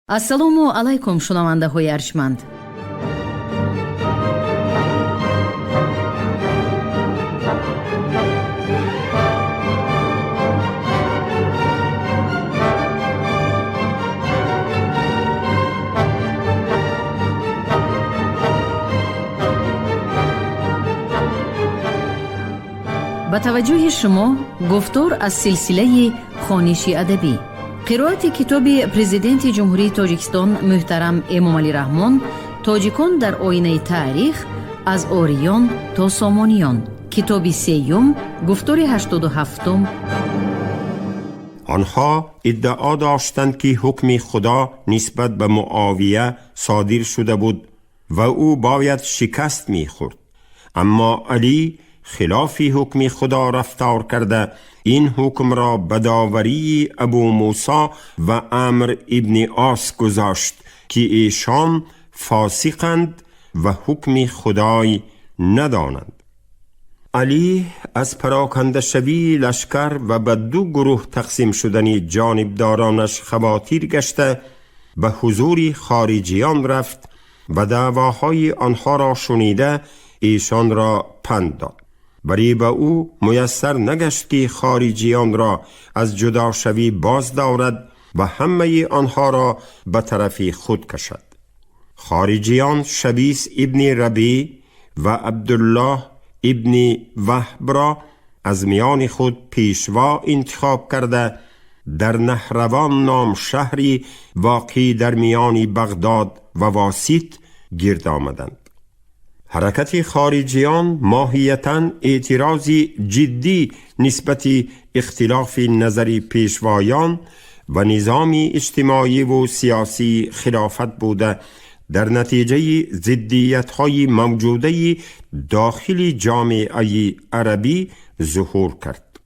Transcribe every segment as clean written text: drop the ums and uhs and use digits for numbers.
ассалому алайкум шунавандаҳои арҷманд. ба таваҷҷӯҳи шумо гуфтор аз силсилаи хониши адабӣ. қироати китоби президенти ҷумҳурии Тоҷикистон муҳтарам Эмомалӣ Раҳмон «Тоҷикон дар оинаи таърих аз ориён то сомониён». китоби сеюм, гуфтори 87. آنها ادعا داشتند که حکم خدا نسبت به معاویه صادر شده بود و او باید شکست می‌خورد، اما علی خلاف حکم خدا رفتار کرده این حکم را به داوری ابو موسی و عمرو ابن عاص گذاشت که ایشان فاسقند و حکم خدای ندانند. علی از پراکنده شوی لشکر و به دو گروه تقسیم شدن جانبدارانش خواطر گشته به حضور خارجیان رفت و دعواهای آنها را شنیده ایشان را پند داد، ولی به او میسر نگشت که خارجیان را از جدا شوی باز دارد و همه آنها را به طرف خود کشد. خارجیان شبیس ابن ربیع و عبدالله ابن وهب را از میان خود پیشوا انتخاب کرده در نهروان نام شهری واقع در میان بغداد و واسط گرد آمدند. حرکت خارجیان ماهیتاً اعتراضی جدی نسبت اختلاف نظر پیشوایان و نظام اجتماعی و سیاسی خلافت بوده در نتیجه ضدیت‌های موجوده داخل جامعه عربی ظهور کرد.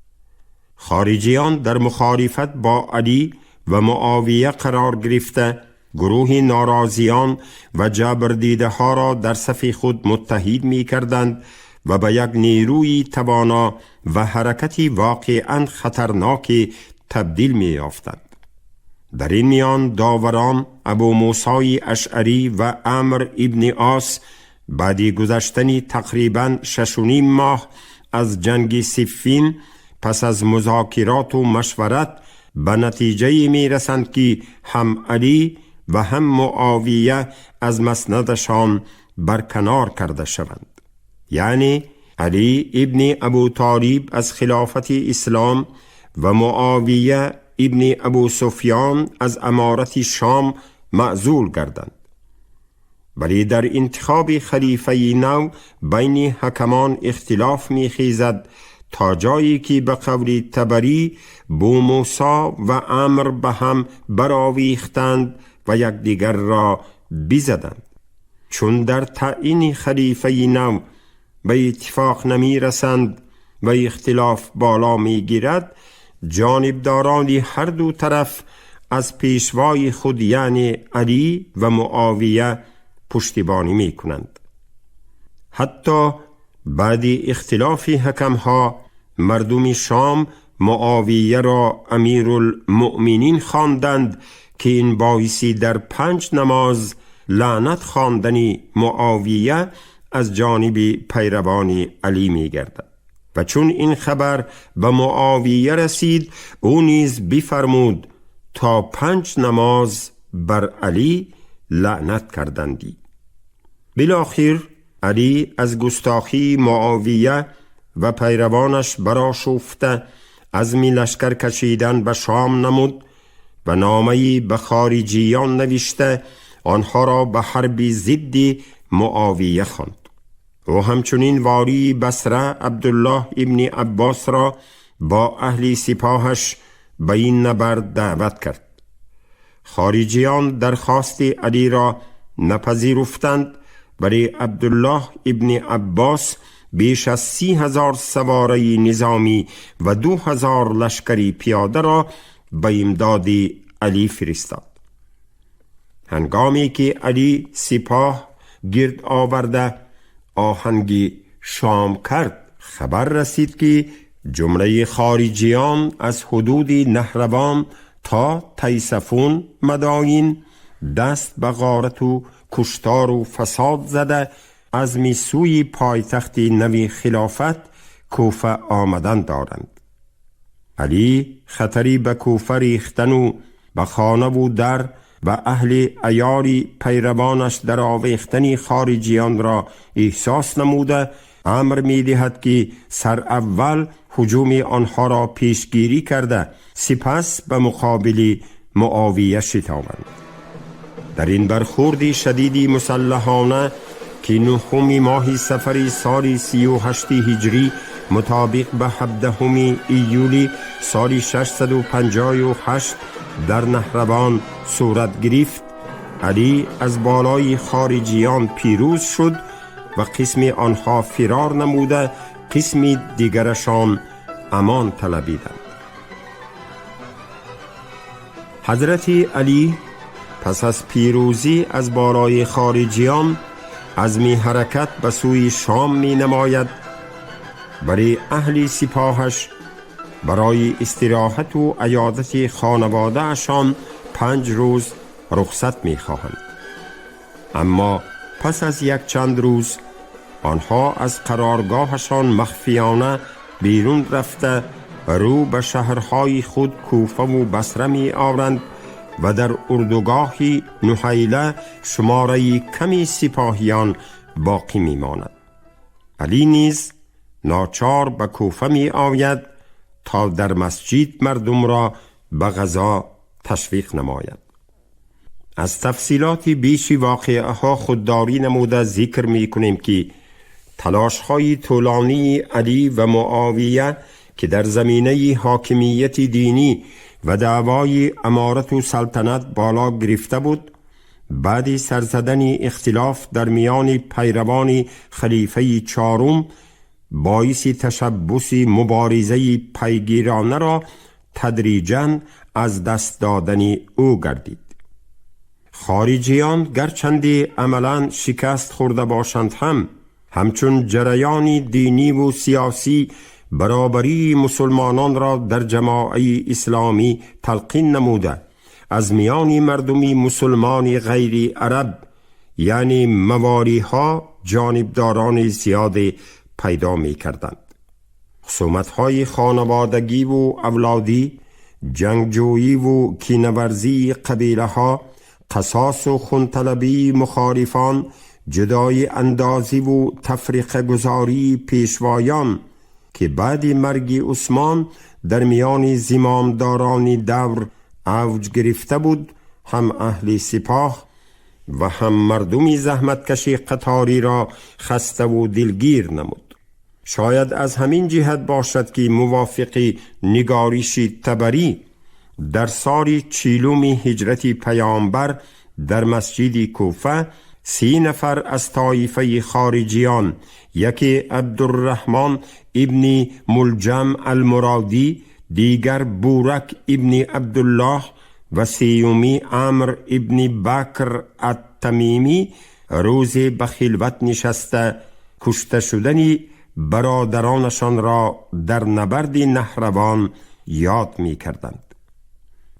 خارجیان در مخالفت با علی و معاویه قرار گرفته گروه ناراضیان و جبردیده ها را در صف خود متحد می کردند و به یک نیروی توانا و حرکتی واقعاً خطرناک تبدیل می یافتند. در این میان داوران ابو موسی اشعری و عمرو ابن عاص بعد گذشتن تقریباً 6.5 ماه از جنگ صفین پس از مذاکرات و مشورت به نتیجه می رسند که هم علی و هم معاویه از مسندشان برکنار کرده شوند. یعنی علی ابن ابو طالب از خلافت اسلام و معاویه ابن ابو سفیان از امارت شام معزول گردند. ولی در انتخاب خلیفه نو بین حکمان اختلاف می خیزد تا جایی که به قول طبری بو موسی و عمرو به هم برآویختند و یکدیگر را بزدند. چون در تعیین خلیفه نو به اتفاق نمی رسند و اختلاف بالا می گیرد، جانبداران هر دو طرف از پیشوای خود یعنی علی و معاویه پشتیبانی می کنند. حتی بعد اختلاف حکمها مردم شام معاویه را امیرالمؤمنین خواندند که این باعثی در 5 نماز لعنت خواندن معاویه از جانب پیروان علی می گردد. و چون این خبر به معاویه رسید او نیز بفرمود تا 5 نماز بر علی لعنت کردندی. بالاخره علی از گستاخی معاویه و پیروانش برآشفته عزم لشکر کشیدن به شام نمود و نامه‌ای به خارجیان نوشته آنها را به حرب ضد معاویه خواند. او همچنین والی بصره عبدالله ابن عباس را با اهل سپاهش به این نبرد دعوت کرد. خارجیان درخواست علی را نپذیرفتند، ولی عبدالله ابن عباس بیش از 30,000 سواره نظامی و 2,000 لشکری پیاده را به امداد علی فرستاد. هنگامی که علی سپاه گرد آورده آهنگ شام کرد، خبر رسید که جمله خارجیان از حدود نهروان تا تیسفون مدائن دست به غارت و کشتار و فساد زده از میسوی پایتخت نوی خلافت کوفه آمدن دارند. علی خطری به کوفه ریختن و به خانه و در و اهل عیاری پیروانش در آویختن خارجیان را احساس نموده امر می دهد که سر اول هجوم آنها را پیشگیری کرده سپس به مقابل معاویه شتابند. در این برخورد شدیدی مسلحانه که نهم ماه صفر سال 38 هجری مطابق به 17 ایولی سال 658 در نهروان صورت گرفت، علی از بالای خارجیان پیروز شد و قسم آنها فرار نموده قسم دیگرشان امان طلبیدند. حضرت علی پس از پیروزی از بالای خارجیان عزم حرکت به سوی شام می نماید. برای اهل سپاهش برای استراحت و عیادت خانواده اشان 5 روز رخصت می خواهند. اما پس از یک چند روز آنها از قرارگاهشان مخفیانه بیرون رفته رو به شهرهای خود کوفه و بصره می آورند و در اردوگاه نحیله شماره کمی سپاهیان باقی می ماند. علی نیز ناچار به کوفه می آید تا در مسجد مردم را به غزا تشویق نماید. از تفصیلات بیش واقعه ها خودداری نموده ذکر می کنیم که تلاش های طولانی علی و معاویه که در زمینه حاکمیت دینی و دعوای امارت و سلطنت بالا گرفته بود، بعد سرزدن اختلاف در میان پیروان خلیفه چهارم باعث تشبث مبارزه پیگیرانه را تدریجاً از دست دادن او گردید. خارجیان گرچند عملاً شکست خورده باشند همچون جریان دینی و سیاسی برابری مسلمانان را در جماعه اسلامی تلقین نموده از میان مردمی مسلمان غیر عرب یعنی موالی ها جانبداران زیاد پیدا می کردند. خصومت های خانوادگی و اولادی، جنگجویی و کینه‌ورزی قبیله ها، قصاص و خونطلبی مخالفان، جدای اندازی و تفریق گذاری پیشوایان که بعد مرگ عثمان در میان زمامداران دور اوج گرفته بود، هم اهل سپاه و هم مردمی زحمتکش قطاری را خسته و دلگیر نمود. شاید از همین جهت باشد که موافق نگارش تبری در سال 40 هجرت پیامبر در مسجد کوفه 30 نفر از طایفه خارجیان، یکی عبدالرحمن ابن ملجم المرادی، دیگر بورک ابن عبدالله و سیومی عمرو ابن بکر التمیمی روز به خلوت نشسته کشته شدن برادرانشان را در نبرد نهروان یاد می کردند.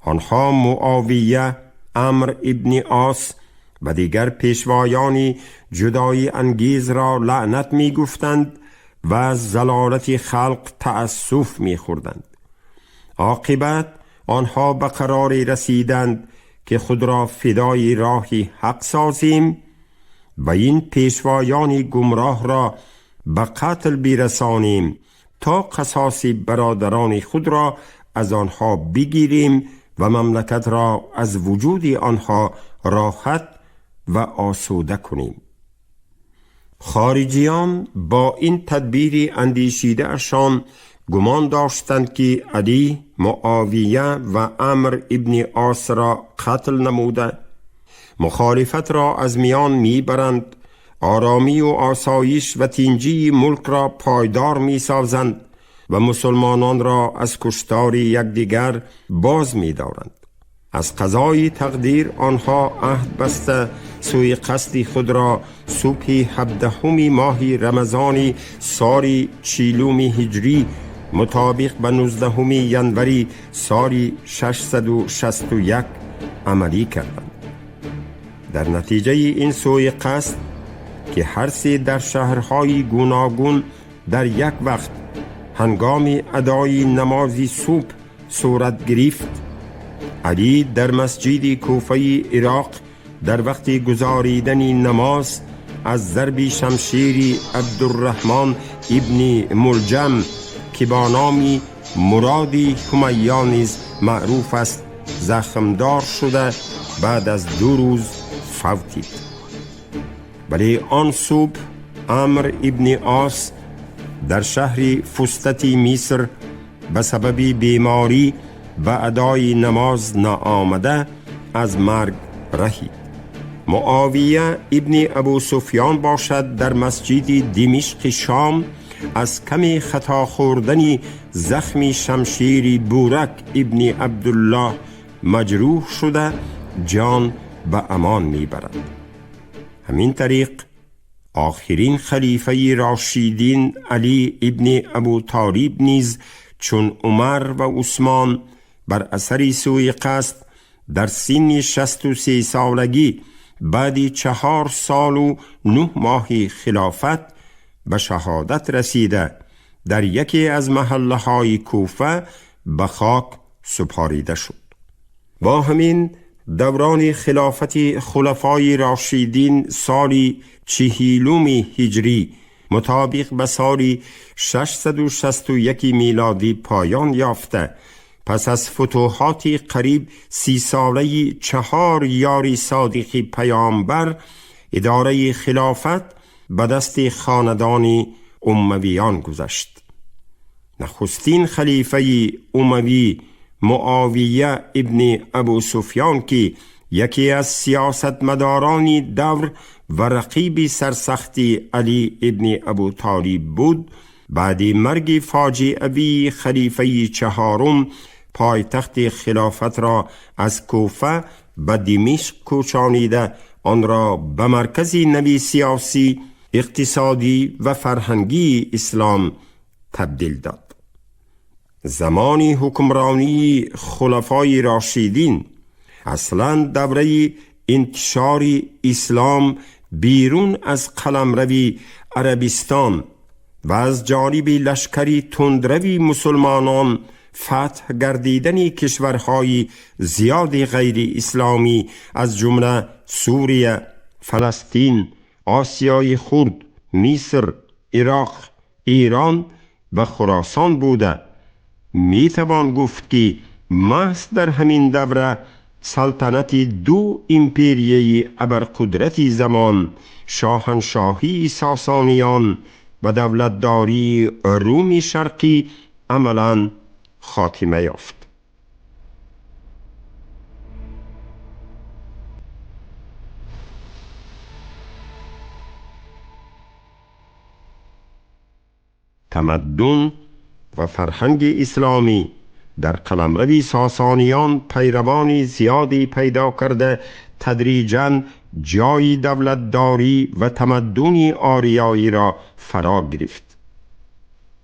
آنها معاویه، عمرو ابن عاص و دیگر پیشوایان جدایی انگیز را لعنت می گفتند و از ضلالت خلق تأسف می خوردند. عاقبت آنها به قراری رسیدند که خود را فدای راهی حق سازیم و این پیشوایان گمراه را به قتل برسانیم تا قصاص برادران خود را از آنها بگیریم و مملکت را از وجود آنها راحت و آسوده کنیم. خارجیان با این تدبیر اندیشیده اشان گمان داشتند که علی، معاویه و عمرو ابن عاص را قتل نموده مخالفت را از میان میبرند، آرامی و آسایش و تینجی ملک را پایدار می سازند و مسلمانان را از کشتار یکدیگر باز می دارند. از قضای تقدیر آنها عهد بسته سوی قصد خود را صبح 17 ماه رمضان سال 40 هجری مطابق به 19 ینوری سال 661 عملی کردند. در نتیجه این سوء قصد که هر سه در شهرهای گوناگون در یک وقت هنگام ادای نماز صبح صورت گرفت، علی در مسجد کوفه عراق در وقت گزاریدن نماز از ضرب شمشیر عبدالرحمن ابن ملجم که با نام مراد حمیا نیز معروف است زخمدار شده بعد از 2 روز فوتید. ولی آن صبح عمرو ابن عاص در شهر فستت مصر به سبب بیماری به ادای نماز ناآمده از مرگ رهید. معاویه ابن ابو سفیان باشد در مسجد دمشق شام از کم خطا خوردن زخم شمشیر بورک ابن عبدالله مجروح شده جان به امان میبرد. همین طریق آخرین خلیفه راشدین علی ابن ابو طالب نیز چون عمر و عثمان بر اثر سوء قصد در سن 63 سالگی بعد 4 سال و 9 ماه خلافت به شهادت رسیده در یکی از محله های کوفه به خاک سپاریده شد. با همین دوران خلافت خلفای راشدین سال 40 هجری مطابق به سال 661 میلادی پایان یافته. پس از فتوحات قریب 30 ساله 4 یاری صادق پیامبر اداره خلافت به دست خاندان امویان گذشت. نخستین خلیفه اموی معاویه ابن ابو سفیان که یکی از سیاستمداران دور و رقیب سرسختی علی ابن ابو طالب بود، بعد مرگ فاجعه‌ای خلیفه 4 پایتخت خلافت را از کوفه به دمشق کوچانیده آن را به مرکز نوی سیاسی، اقتصادی و فرهنگی اسلام تبدیل داد. زمان حکمرانی خلفای راشدین اصلاً دوره انتشار اسلام بیرون از قلمروی عربستان و از جانب لشکری تندروی مسلمانان فتح گردیدن کشورهای زیاد غیر اسلامی از جمله سوریه، فلسطین، آسیای خرد، مصر، عراق، ایران و خراسان بوده. می توان گفت که محض در همین دوره سلطنت 2 امپریه ابرقدرت زمان، شاهنشاهی ساسانیان و دولتداری روم شرقی عملاً خاتمه یافت. تمدن و فرهنگ اسلامی در قلمرو ساسانیان پیروان زیادی پیدا کرده تدریجاً جای دولتداری و تمدن آریایی را فرا گرفت.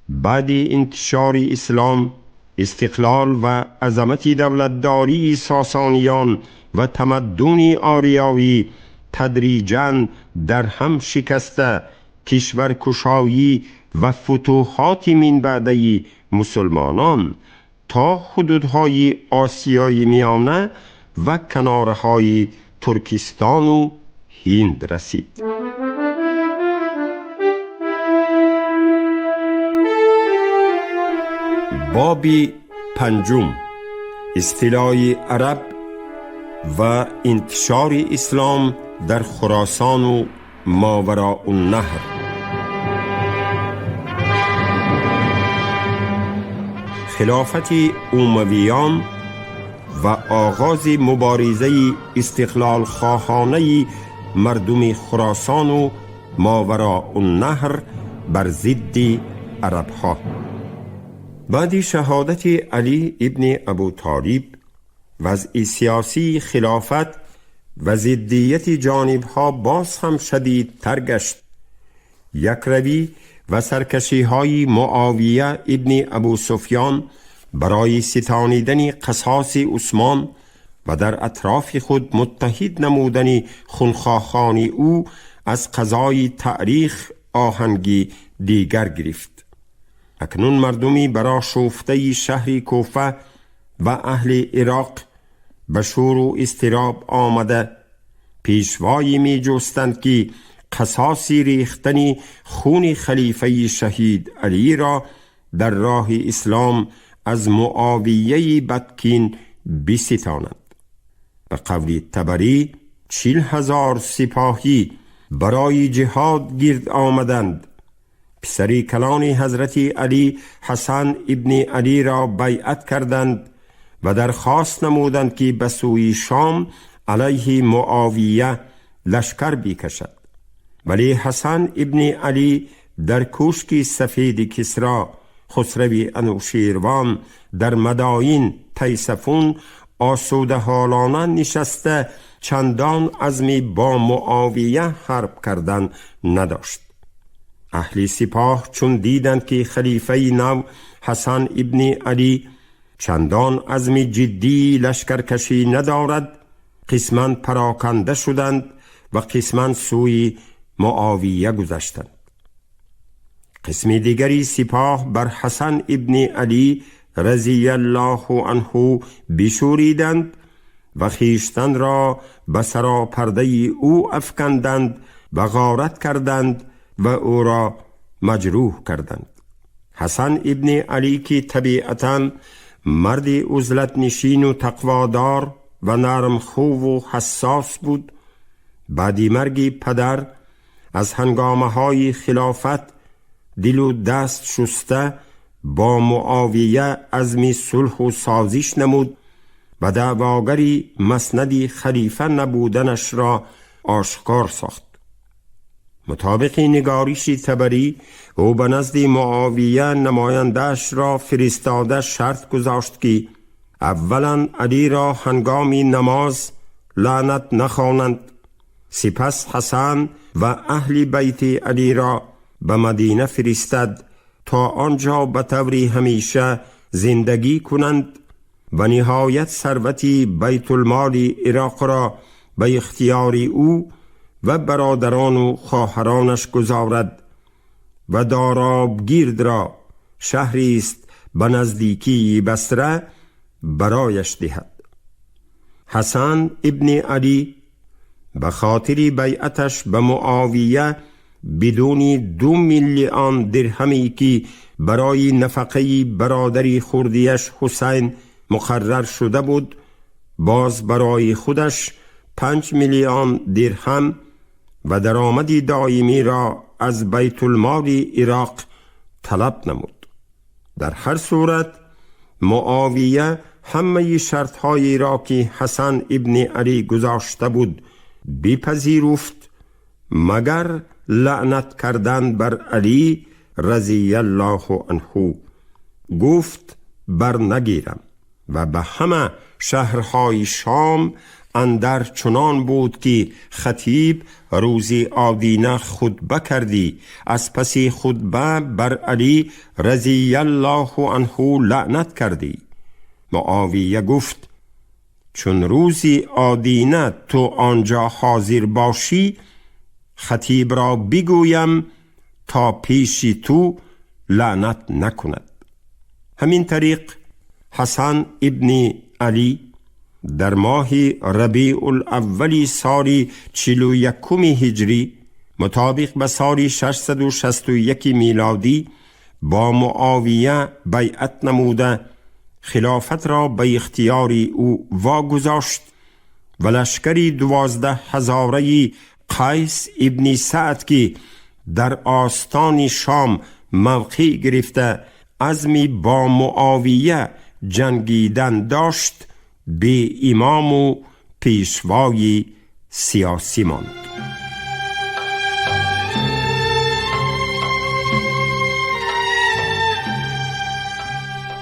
بعد انتشار اسلام، استقلال و عظمت دولتداری ساسانیان و تمدن آریایی تدریجاً در هم شکسته کشورکشایی و فتوحات من بعده مسلمانان تا حدودهای آسیای میانه و کنارهای ترکستان و هند رسید. باب 5: اصطلاح عرب و انتشار اسلام در خراسان و ماوراء النهر. خلافت امویان و آغاز مبارزه استقلال خواهانه مردم خراسان و ماوراء النهر بر ضد عربها. بعد شهادت علی ابن ابو طالب، وضع سیاسی خلافت و ضدیت جانبها باز هم شدیدتر گشت. یکروی و سرکشی های معاویه ابن ابو سفیان برای ستانیدن قصاص عثمان و در اطراف خود متحد نمودن خونخواهان او از قضای تاریخ آهنگی دیگر گرفت. اکنون مردمی برای شوفته شهر کوفه و اهل عراق به شور و اضطراب آمده پیشوایی می جستند که قصاصی ریختن خون خلیفه شهید علی را در راه اسلام از معاویه بدکین بستانند. به قول طبری 40,000 سپاهی برای جهاد گرد آمدند. پسری کلان حضرت علی حسن ابن علی را بیعت کردند و درخواست نمودند که به سوی شام علیه معاویه لشکر بکشد. ولی حسن ابن علی در کوشک سفید کسری خسرو انوشیروان در مدائن تیسفون آسوده حالانه نشسته چندان عزمی با معاویه حرب کردن نداشت. اهل سپاه چون دیدند که خلیفه نو حسن ابن علی چندان عزم جدی لشکرکشی ندارد، قسماً پراکنده شدند و قسماً سوی معاویه گذشتند. قسم دیگری سپاه بر حسن ابن علی رضی الله عنه بشوریدند و خویشتن را به سراپرده او افکندند و غارت کردند و او را مجروح کردند. حسن ابن علی که طبیعتاً مرد عزلت نشین و تقوادار و نرم خو و حساس بود، بعد مرگ پدر از هنگامه های خلافت دل و دست شسته با معاویه عزم صلح و سازش نمود و دعواگری مسند خلیفه نبودنش را آشکار ساخت. مطابق نگارش طبری او به نزد معاویه نماینده‌اش را فرستاده شرط گذاشت که اولا علی را هنگام نماز لعنت نخوانند، سپس حسن و اهل بیت علی را به مدینه فرستد تا آنجا به طور همیشه زندگی کنند و نهایت ثروت بیت المال عراق را به اختیار او و برادران و خواهرانش گذارد و دارابگرد را شهری است به نزدیکی بصره برایش دهد. حسن ابن علی به خاطر بیعتش به معاویه بدون 2 میلیون درهمی که برای نفقه برادری خردیش حسین مقرر شده بود، باز برای خودش 5 میلیون درهم و درآمدی دائمی را از بیت المال عراق طلب نمود. در هر صورت معاویه همه شرط‌هایی را که حسن ابن علی گذاشته بود بپذیرفت مگر لعنت کردن بر علی رضی الله عنه. گفت بر نگیرم و به همه شهرهای شام اندر چنان بود که خطیب روزی آدینه خطبه کردی، از پس خطبه بر علی رضی الله عنه لعنت کردی. معاویه گفت چون روزی آدینه تو آنجا حاضر باشی خطیب را بگویم تا پیش تو لعنت نکند. همین طریق حسن ابن علی در ماه ربیع الاول سال 41 هجری مطابق به سال 661 میلادی با معاویه بیعت نموده خلافت را به اختیار او واگذاشت و لشکری 12,000 قیس ابن سعد که در آستان شام موقع گرفته عزمی با معاویه جنگیدن داشت به امام و پیشوای سیاسی ماند.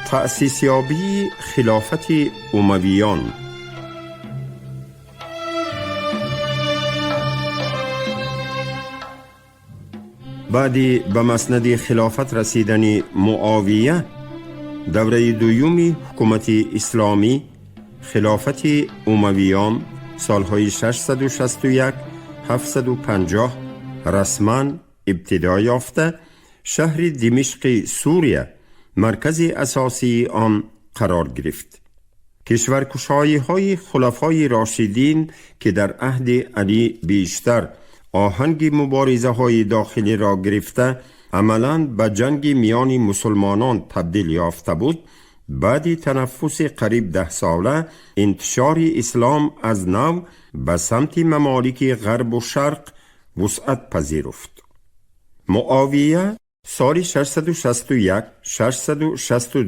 تأسیسیابی خلافت امویان. بعد به مسند خلافت رسیدن معاویه، دوره دوم حکومت اسلامی خلافت امویان سالهای 661 750 رسما ابتدا یافته، شهر دمشق سوریه مرکز اساسی آن قرار گرفت. کشورکشایی های خلفای راشدین که در عهد علی بیشتر آهنگ مبارزه های داخلی را گرفته عملاً به جنگ میان مسلمانان تبدیل یافته بود، بعد تنفس قریب 10 ساله انتشار اسلام از نو به سمت ممالک غرب و شرق وسعت پذیرفت. معاویه سال 661 662